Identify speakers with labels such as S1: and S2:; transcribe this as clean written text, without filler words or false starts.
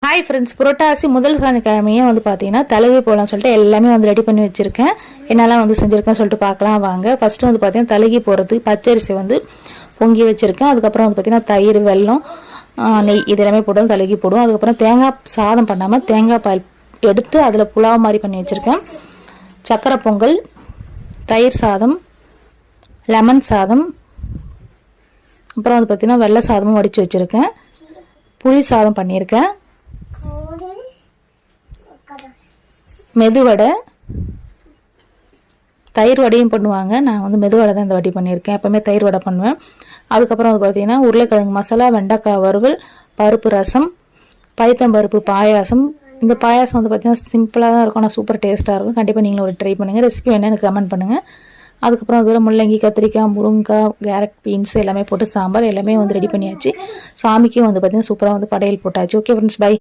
S1: Hi friends, புரட்டாசி முதல் சனிக்கிழமையே பார்த்தீங்கன்னா தலைவி போகலான்னு சொல்லிட்டு எல்லாமே ரெடி பண்ணி வச்சுருக்கேன். என்னெல்லாம் செஞ்சுருக்கேன்னு சொல்லிட்டு பார்க்கலாம் வாங்க. ஃபஸ்ட்டு பார்த்தீங்கன்னா தலைக்கு போகிறதுக்கு பச்சரிசி பொங்கி வச்சுருக்கேன். அதுக்கப்புறம் பார்த்தீங்கன்னா தயிர், வெல்லம், நெய் இது எல்லாமே போட்டு தலைக்கு போடுவோம். அதுக்கப்புறம் தேங்காய் சாதம் பண்ணாமல் தேங்காய் பால் எடுத்து அதில் புலாவ் மாதிரி பண்ணி வச்சுருக்கேன். சக்கரை பொங்கல், தயிர் சாதம், லெமன் சாதம், அப்புறம் பார்த்தீங்கன்னா வெள்ளை சாதமும் வடித்து வச்சுருக்கேன். புளி சாதம் பண்ணியிருக்கேன். மெதுவடை, தயிர் வடையும் பண்ணுவாங்க. நான் மெதுவடை தான் இந்த வாட்டி பண்ணியிருக்கேன். எப்போவுமே தயிர் வடை பண்ணுவேன். அதுக்கப்புறம் பார்த்தீங்கன்னா உருளைக்கிழங்கு மசாலா, வெண்டைக்காய் வறுவல், பருப்பு ரசம், பைத்தம்பருப்பு பாயாசம். இந்த பாயாசம் பார்த்தீங்கன்னா சிம்பிளாக தான் இருக்கும், ஆனால் சூப்பர் டேஸ்ட்டாக இருக்கும். கண்டிப்பாக நீங்களும் ட்ரை பண்ணுங்கள். ரெசிபி வேணா எனக்கு கமெண்ட் பண்ணுங்கள். அதுக்கப்புறம் அதுல முள்ளங்கி, கத்திரிக்காய், முருங்காய், கேரட், பீன்ஸ் எல்லாமே போட்டு சாம்பார் எல்லாமே ரெடி பண்ணியாச்சு. சாமிக்கு பார்த்தீங்கன்னா சூப்பராக படையல் போட்டாச்சு. Okay friends, by.